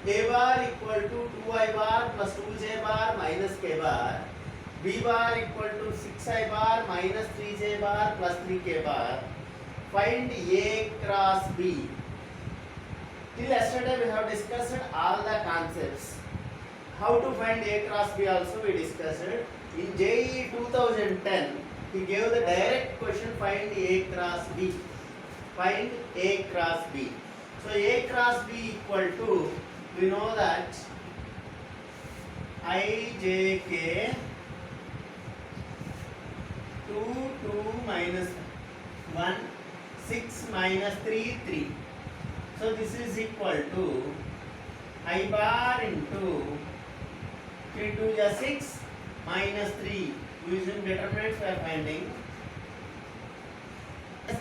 A bar equal to 2I bar plus 2J bar minus K bar. B bar equal to 6I bar minus 3J bar plus 3K bar. Find A cross B. Till yesterday we have discussed all the concepts. How to find A cross B also we discussed. In JEE 2010, he gave the direct question, find A cross B. Find A cross B. So A cross B equal to, we know that IJK 2 minus 1, 6 minus 3, 3. So this is equal to I bar into 3 2 is 6 minus 3. Using determinants we are finding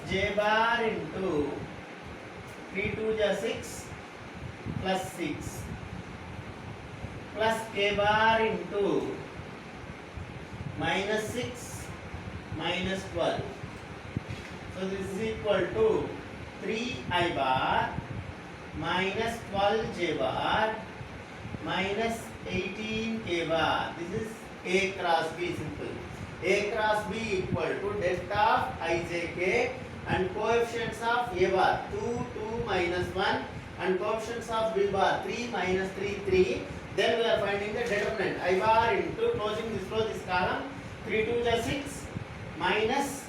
J bar into 3 2 is 6 plus 6 plus K bar into minus 6 minus 12. So this is equal to 3I bar minus 12J bar minus 18K bar. This is A cross B, simple. A cross B equal to det of IJK and coefficients of A bar 2 2 minus 1 and coefficients of B bar 3 minus 3 3. Then we are finding the determinant I bar into closing this row, this column 3 2 is 6 minus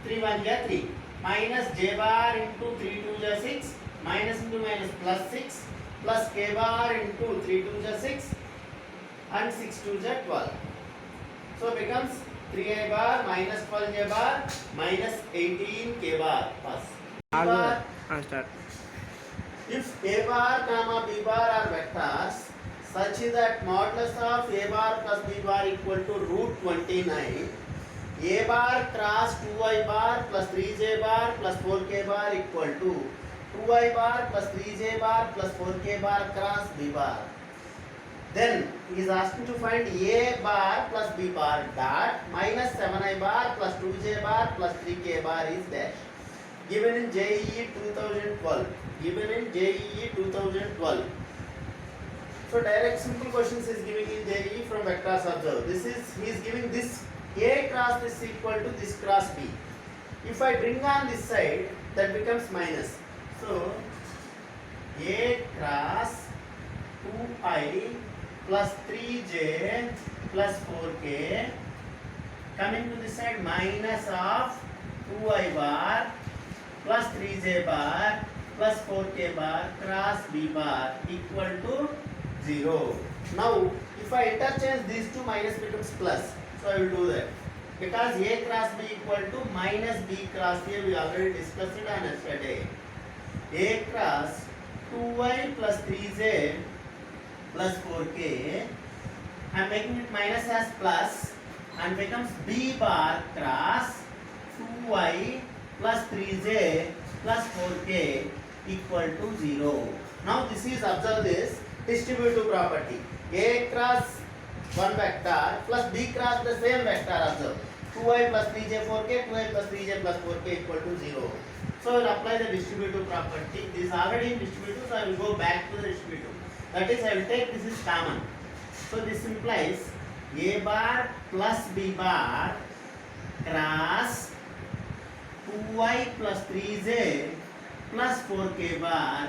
3 1 is 3 minus J bar into 3 2 is 6 minus into minus plus 6 plus K bar into 3 2 is 6 and 6 2 is 12. So becomes 3I bar minus 12J bar minus 18K bar. Pass. Bar, start. if A bar comma B bar are vectors such that modulus of A bar plus B bar equal to root 29, A bar cross 2I bar plus 3J bar plus 4K bar equal to 2I bar plus 3J bar plus 4K bar cross B bar. Then he is asking to find A bar plus B bar dot minus 7I bar plus 2J bar plus 3K bar is dash. Given in JEE 2012. Given in JEE 2012. So direct simple questions is giving in JEE from vectors observed. This is, he is giving this A cross this equal to this cross B. If I bring on this side, that becomes minus. So A cross 2I plus 3J plus 4K, coming to this side minus of 2I bar plus 3J bar plus 4K bar cross B bar equal to 0. Now if I interchange these two, minus becomes plus. So I will do that. Because A cross B equal to minus B cross A, we already discussed it on yesterday. A cross 2I plus 3J plus 4K, I am making it minus as plus and becomes B bar cross 2Y plus 3J plus 4K equal to 0. Now this is, observe this distributive property. A cross one vector plus B cross the same vector, observe. 2I plus 3J 4K, 2I plus 3J plus 4K equal to 0. So I will apply the distributive property. This is already in distributive, so I will go back to the distributive. That is, I will take this is common. So this implies A bar plus B bar cross 2I plus 3J plus 4K bar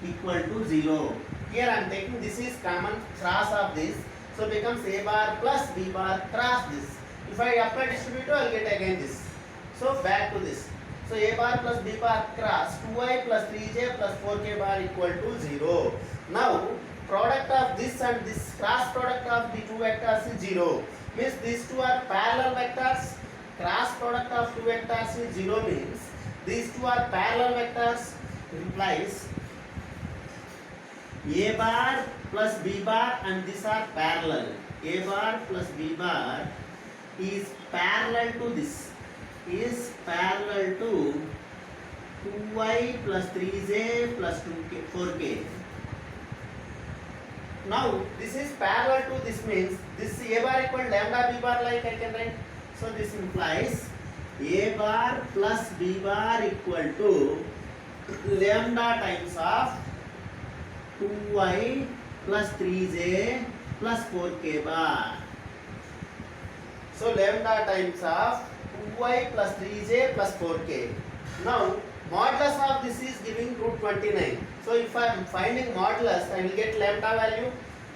equal to 0. Here I am taking this is common cross of this. So becomes A bar plus B bar cross this. If I apply distributive, I will get again this. So back to this. So A bar plus B bar cross 2I plus 3J plus 4K bar equal to 0. Now product of this and this, cross product of the two vectors is 0. Means these two are parallel vectors. Cross product of two vectors is 0 means these two are parallel vectors. Implies A bar plus B bar and these are parallel. A bar plus B bar is parallel to this. Is parallel to 2Y plus 3J plus 2K, 4K. Now this is parallel to this, means this A bar equal lambda B bar, like I can write. So this implies A bar plus B bar equal to lambda times of 2y plus 3j plus 4k bar. So lambda times of 2y plus 3j plus 4k. Now modulus of this is giving root 29. So if I am finding modulus, I will get lambda value.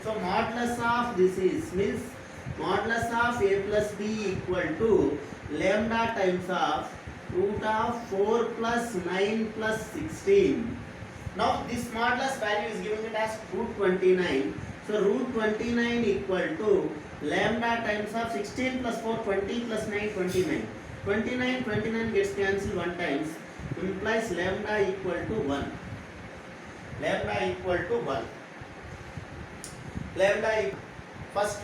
So modulus of this is means modulus of a plus b equal to lambda times of root of 4 plus 9 plus 16. Now this modulus value is giving it as root 29. So root 29 equal to lambda times of 16 plus 4 20 plus 9 29. 29 gets cancelled one times, implies lambda equal to 1. Lambda equal to 1. Lambda first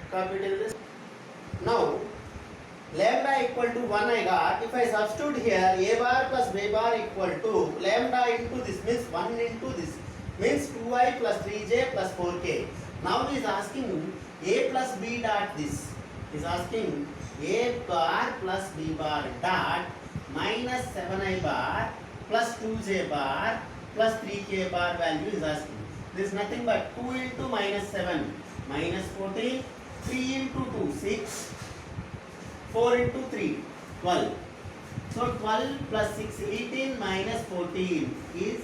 capital this. Now lambda equal to 1 I got. If I substitute here a bar plus b bar equal to lambda into this means 1 into this means 2i plus 3j plus 4k. Now he is asking a plus b dot this. He is asking a bar plus b bar dot minus 7i bar plus 2j bar plus 3k bar value is asking. This is nothing but 2 into minus 7 minus 14, 3 into 2 6, 4 into 3 12. So 12 plus 6 18 minus 14 is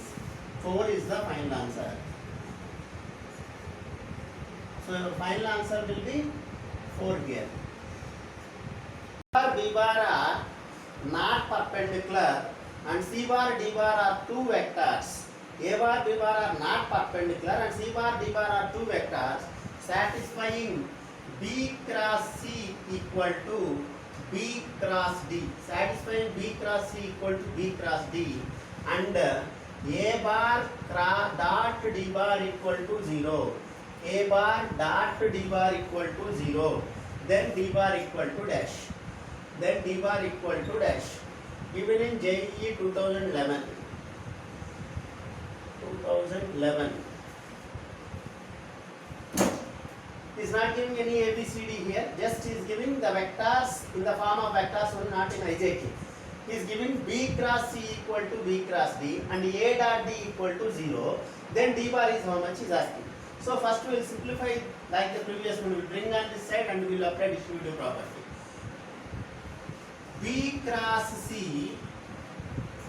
4 is the final answer. So your final answer will be 4 here. B bar are not perpendicular and C bar D bar are two vectors. A bar B bar are not perpendicular and C bar D bar are two vectors satisfying B cross C equal to B cross D. Satisfying B cross C equal to B cross D and A bar dot D bar equal to 0. A bar dot D bar equal to 0. Then D bar equal to dash. Then D bar equal to dash. Given in JEE 2011. 2011. Is not giving any ABCD here. Just is giving the vectors in the form of vectors only, not in IJK. He is giving B cross C equal to B cross D and A dot D equal to 0. Then D bar is how much is asking. So first we will simplify like the previous one. We will bring on this side and we will apply distributive property. B cross C,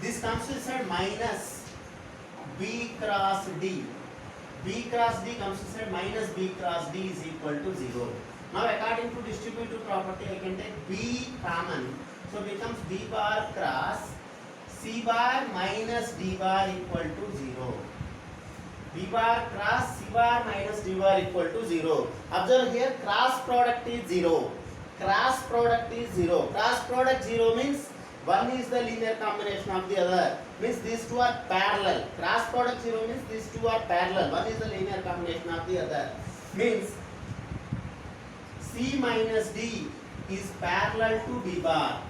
this comes to this side minus B cross D. B cross D comes to this side minus B cross D is equal to 0. Now according to distributive property I can take B common. So becomes B bar cross C bar minus D bar equal to 0. B bar cross C bar minus D bar equal to 0. Observe here cross product is 0. Cross product is 0. Cross product 0 means one is the linear combination of the other. Means these two are parallel. Cross product 0 means these two are parallel. One is the linear combination of the other. Means C minus D is parallel to B bar.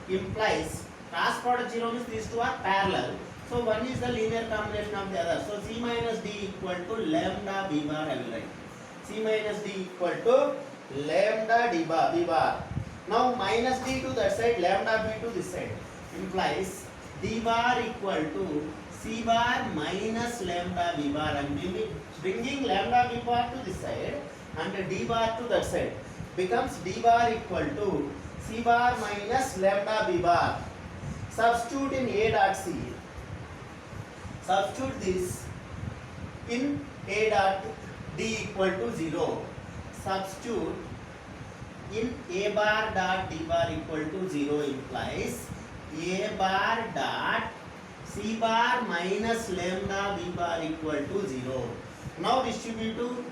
Implies cross product 0 means these two are parallel. So one is the linear combination of the other. So C minus D equal to lambda B bar I will write. C minus D equal to lambda D bar B bar. Now minus D to that side, lambda B to this side. Implies D bar equal to C bar minus lambda B bar. I am bringing lambda B bar to this side and D bar to that side. Becomes D bar equal to C bar minus lambda B bar. Substitute in A dot C. Substitute this in A dot D equal to 0. Substitute in A bar dot D bar equal to 0 implies A bar dot C bar minus lambda B bar equal to 0. Now distributive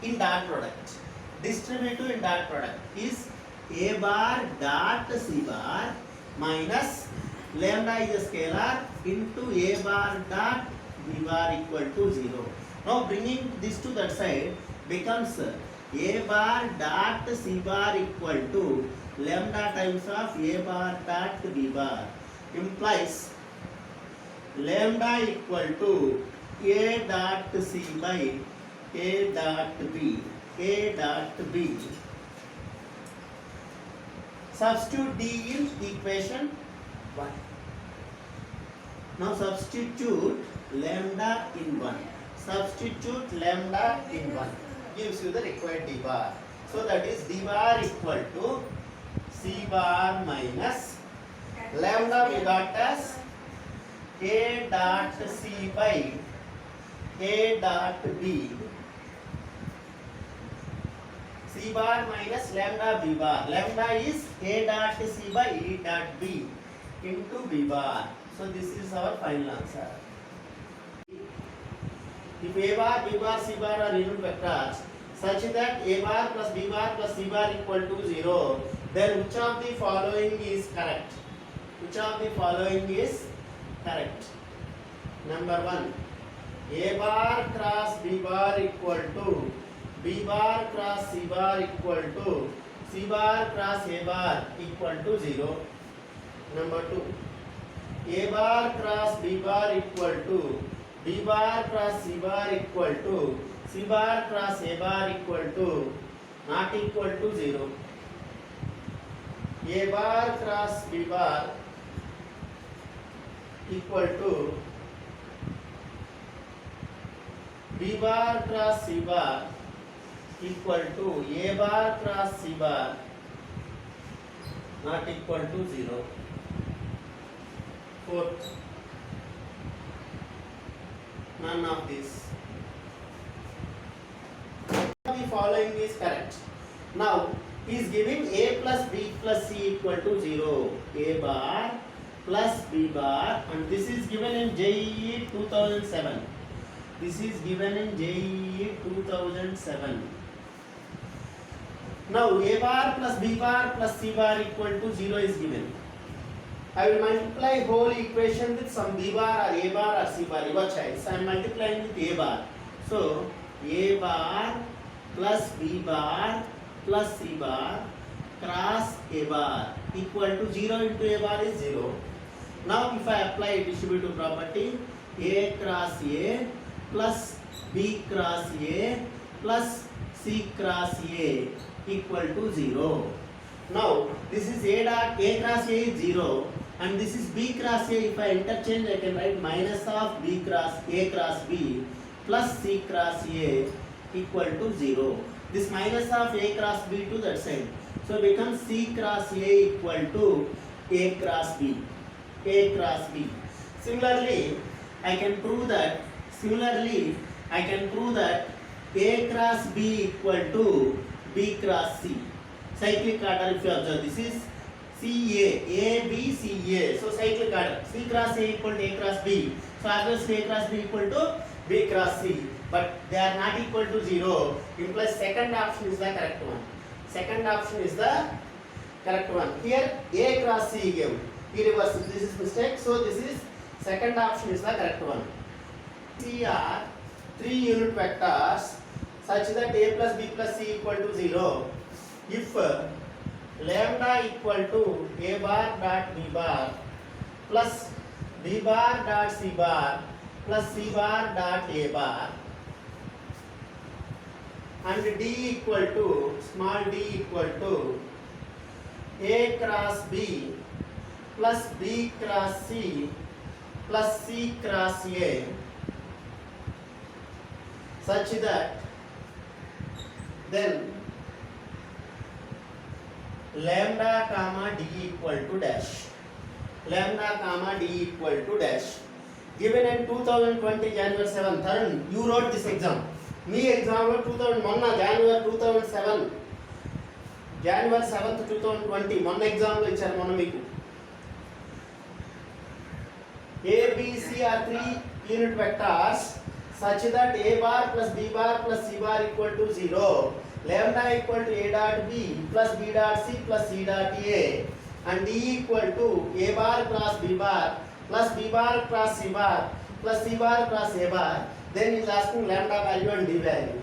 in dot product. Distributive in dot product is A bar dot C bar minus lambda is a scalar into A bar dot B bar equal to 0. Now bringing this to that side becomes A bar dot C bar equal to lambda times of A bar dot B bar implies lambda equal to A dot C by A dot B. A dot B. Substitute D in equation 1. Now substitute lambda in 1. Substitute lambda in 1 gives you the required d bar. So that is d bar equal to c bar minus lambda we got as a dot c by a dot b. C bar minus lambda b bar. Lambda is a dot c by a dot b into b bar. So this is our final answer. If a bar, b bar, c bar are unit vectors such that a bar plus b bar plus c bar equal to 0, then which of the following is correct? Which of the following is correct? Number 1, a bar cross b bar equal to b bar cross c bar equal to c bar cross a bar equal to 0. Number 2, a bar cross b bar equal to b bar cross c bar equal to c bar cross a bar equal to not equal to 0. A bar cross b bar equal to b bar cross c bar equal to a bar cross c bar not equal to 0. Fourth, none of this. The following is correct. Now he is giving a plus b plus c equal to 0. A bar plus b bar, and this is given in JEE 2007. This is given in JEE 2007. Now a bar plus b bar plus c bar equal to 0 is given. I will multiply whole equation with some b bar or a bar or c bar, your choice. I am multiplying with a bar. So a bar plus b bar plus c bar cross a bar equal to 0 into a bar is 0. Now if I apply distributive property, a cross a plus b cross a plus c cross a equal to 0. Now this is a dot a cross a is 0 and this is b cross a. If I interchange, I can write minus of b cross a cross b plus c cross a equal to 0. This minus of a cross b to that side. So becomes c cross a equal to a cross b. A cross b. Similarly, I can prove that a cross b equal to b cross c. Cyclic order, if you observe, this is A, B, C, A. So cyclic order. C cross A equal to A cross B. So obviously A cross B equal to B cross C. But they are not equal to 0. Implies second option is the correct one. Second option is the correct one. Here A cross C given. He reverses. This is mistake. So this is second option is the correct one. C are 3 unit vectors such that A plus B plus C equal to 0. If lambda equal to a bar dot b bar plus b bar dot c bar plus c bar dot a bar and d equal to small d equal to a cross b plus b cross c plus c cross a such that then lambda comma d equal to dash. Lambda comma d equal to dash. Given in 2020 January 7th. Tarun, you wrote this exam. Me exam 2001 January 2007. January 7th 2020. One exam lo icharu mona meeku. A, B, C are 3 unit vectors such that a bar plus b bar plus c bar equal to 0. Lambda equal to a dot b plus b dot c plus c dot a and d equal to a bar cross b bar plus b bar cross c bar plus c bar cross a bar. Then he is asking lambda value and d value.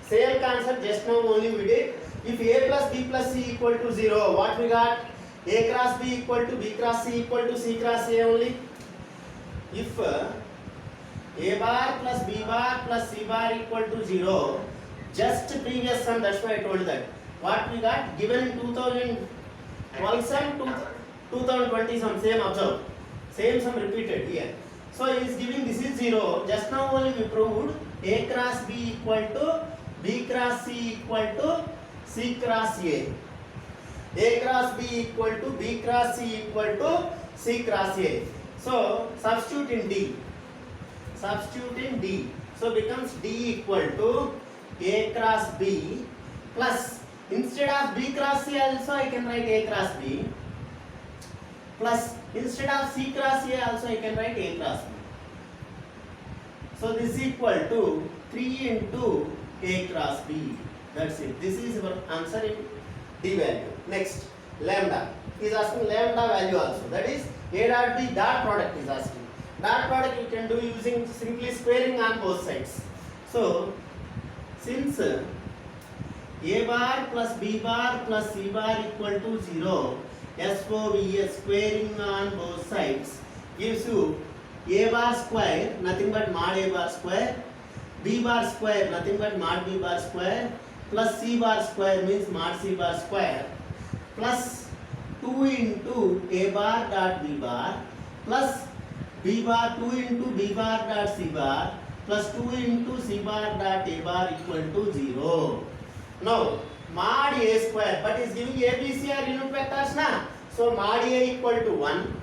Same concept just now only we did. If a plus b plus c equal to 0, what we got? A cross b equal to b cross c equal to c cross a only. If a bar plus b bar plus c bar equal to 0, just previous sum, that's why I told that. What we got given in 2012 sum, 2020 sum, same observe. Same sum repeated here. So he is giving this is 0. Just now only we proved A cross B equal to B cross C equal to C cross A. A cross B equal to B cross C equal to C cross A. So substitute in D. Substitute in D. So becomes D equal to A cross B plus, instead of B cross C also I can write A cross B, plus instead of C cross A also I can write A cross B. So this is equal to 3 into A cross B. That's it. This is our answer in D value. Next, lambda. He is asking lambda value also. That is A dot B dot product is asking. Dot product you can do using simply squaring on both sides. So since A bar plus B bar plus C bar equal to 0, SOV squaring on both sides gives you A bar square nothing but mod A bar square, B bar square nothing but mod B bar square, plus C bar square means mod C bar square, plus 2 into A bar dot B bar plus B bar 2 into B bar dot C bar plus 2 into C bar dot A bar equal to 0. Now mod A square, but is giving A, B, C are unit vectors na. So mod A equal to 1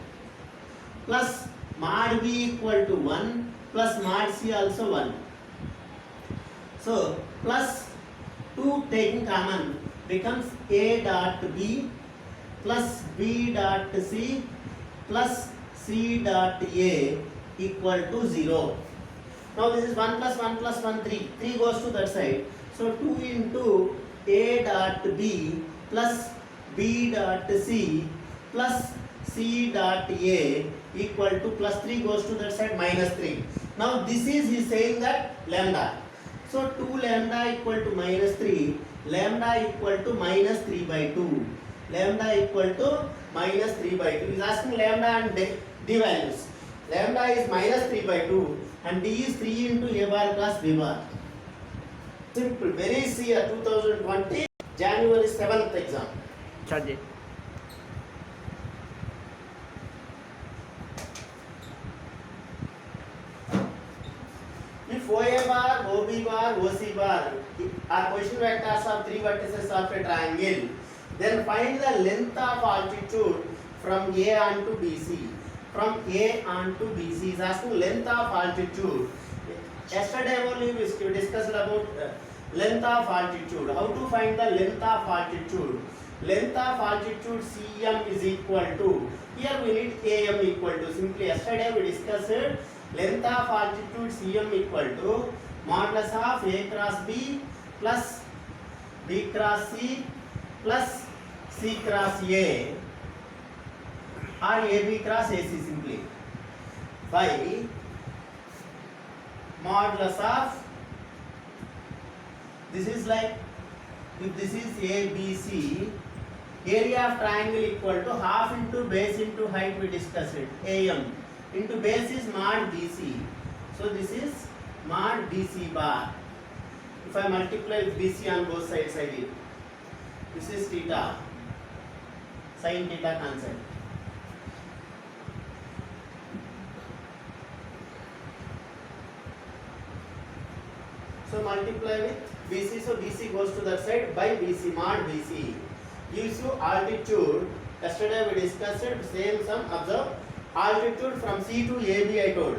plus mod B equal to 1 plus mod C also 1. So plus 2 taking common becomes A dot B plus B dot C plus C dot A equal to 0. Now this is 1 plus 1 plus 1 3. 3 goes to that side. So 2 into A dot B plus B dot C plus C dot A equal to plus 3 goes to that side minus 3. Now this is he saying that lambda. So 2 lambda equal to minus 3, lambda equal to minus 3 by 2. Lambda equal to minus 3 by 2. He is asking lambda and D values. Lambda is minus 3 by 2 and D is 3 into A bar plus B bar. Simple, very easy. 2020 January 7th exam. Charge. If OA bar, OB bar, OC bar are position vectors of 3 vertices of a triangle, then find the length of altitude from A on to BC. From A on to BC is asking length of altitude. Yesterday only we discussed about length of altitude. How to find the length of altitude? Length of altitude CM is equal to, here we need AM equal to, simply yesterday we discussed length of altitude CM equal to modulus of A cross B plus B cross C plus C cross A or AB cross AC simply by modulus of, this is like, if this is ABC, area of triangle equal to half into base into height, we discussed it, AM into base is mod BC. So this is mod BC bar. If I multiply with BC on both sides I did. This is theta, sin theta concept. So multiply with BC, so BC goes to that side by BC, mod BC gives you altitude. Yesterday we discussed it, same sum, observe. Altitude from C to AB I told.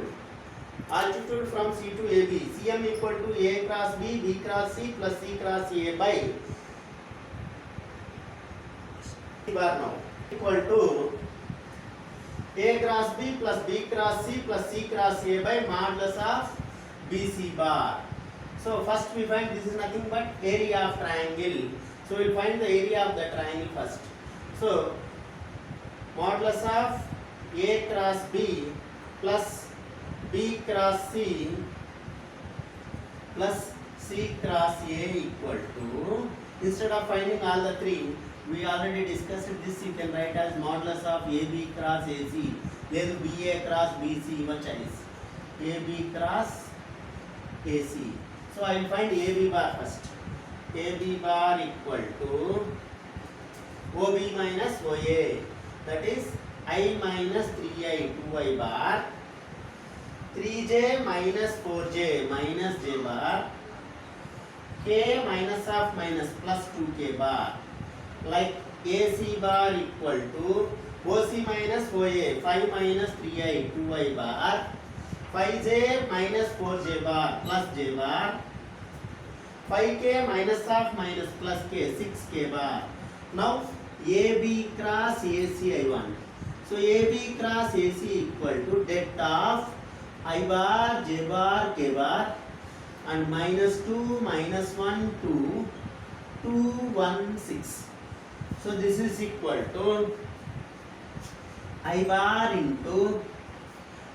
Altitude from C to AB. CM equal to A cross B, B cross C plus C cross A by C bar now equal to A cross B plus B cross C plus C cross A by modulus of BC bar. So first we find this is nothing but area of triangle. So we will find the area of the triangle first. So modulus of A cross B plus B cross C plus C cross A equal to, instead of finding all the three, we already discussed this, you can write as modulus of AB cross AC, then BA cross BC, your choice. AB cross AC. So I will find AB bar first. AB bar equal to OB minus OA, that is I minus 3I 2I bar 3j minus 4j minus j bar, k minus of minus plus 2k bar, like AC bar equal to OC minus OA, 5 minus 3i 2i bar, 5j minus 4j bar plus j bar, 5k minus of minus plus k 6k bar. Now AB cross AC I want. So AB cross AC equal to det of I bar, j bar, k bar and minus 2, minus 1, 2, 2, 1, 6. So this is equal to I bar into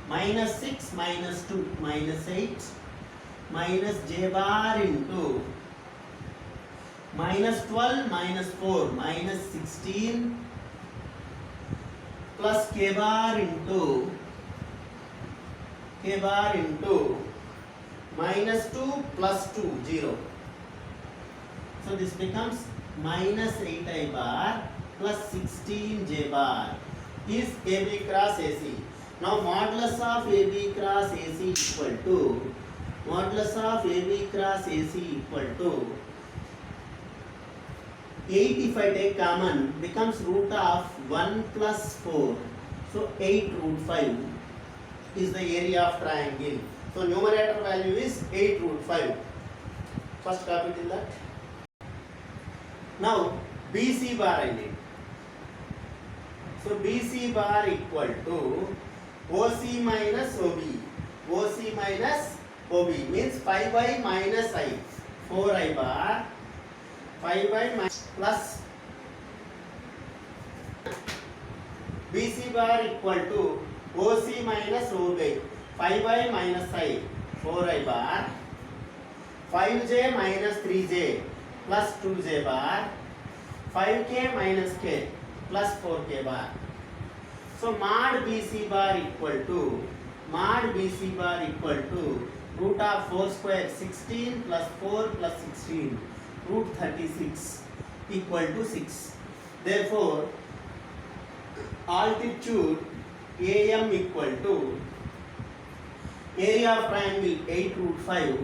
minus 6, minus 2, minus 8, minus j bar into minus 12, minus 4, minus 16 plus k bar into minus 2 plus 2, 0. So this becomes minus 8i bar plus 16j bar is AB cross AC. Now modulus of AB cross AC equal to 8 if I take common becomes root of 1 plus 4. So 8 root 5 is the area of triangle. So numerator value is 8 root 5. First copy till that. Now BC bar I need. So BC bar equal to OC minus OB. OC minus OB means 5i minus I. 4i bar. 5i minus plus BC bar equal to OC minus OB. 5i minus I. 4i bar. 5j minus 3j plus 2j bar. 5k minus k plus 4k bar. So mod BC bar equal to root of 4 square 16 plus 4 plus 16 root 36 equal to 6. Therefore altitude AM equal to area of triangle 8 root 5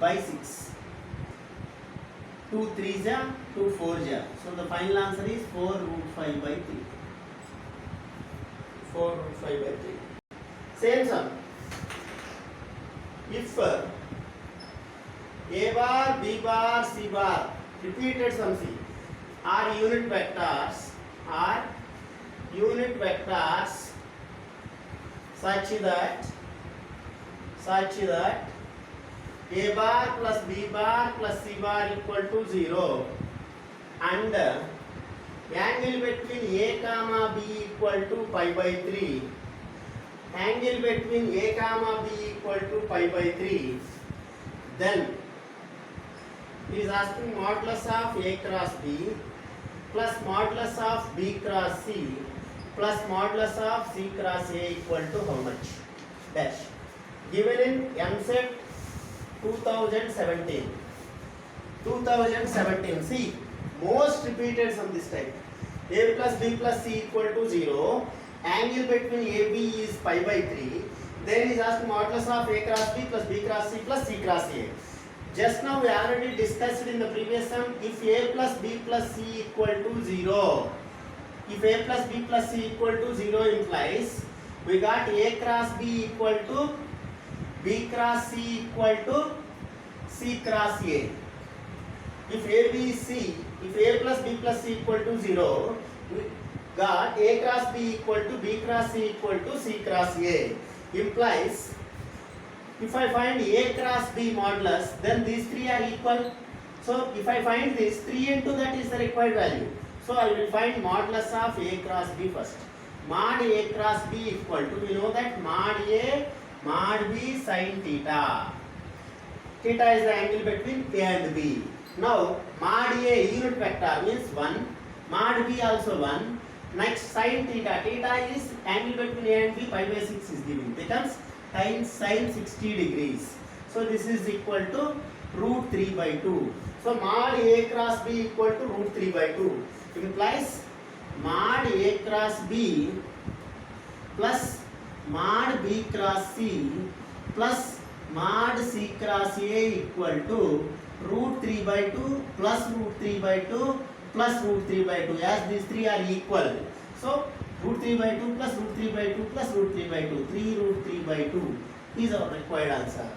by 6. 2 3 ja, 2 4 ja. So the final answer is 4 root 5 by 3. 4 root 5 by 3. Same sum. If A bar, B bar, C bar repeated sum C are unit vectors such that A bar plus B bar plus C bar equal to 0 and angle between A comma B equal to pi by 3, angle between A comma B equal to pi by 3, then he is asking modulus of A cross B plus modulus of B cross C plus modulus of C cross A equal to how much? Dash. Given in MSET 2017. See, most repeated sum this type. A plus B plus C equal to 0. Angle between AB is pi by 3. Then he is asking modulus of A cross B plus B cross C plus C cross A. Just now we already discussed in the previous sum, if A plus B plus C equal to 0. If A plus B plus C equal to 0 implies we got A cross B equal to B cross C equal to C cross A. If A plus B plus C equal to 0, we got A cross B equal to B cross C equal to C cross A. Implies if I find A cross B modulus, then these three are equal. So if I find this, 3 into that is the required value. So I will find modulus of A cross B first. Mod A cross B equal to, we know that mod A mod B sin theta. Theta is the angle between A and B. Now mod A unit vector means 1, mod B also 1. Next sin theta, theta is angle between A and B, pi by 6 is given, becomes sin 60 degrees. So this is equal to root 3 by 2. So mod A cross B equal to root 3 by 2 implies mod A cross B plus mod B cross C plus mod C cross A equal to root 3 by 2 plus root 3 by 2 plus root 3 by 2, as these three are equal. So root 3 by 2 plus root 3 by 2 plus root 3 by 2, 3 root 3 by 2 is our required answer.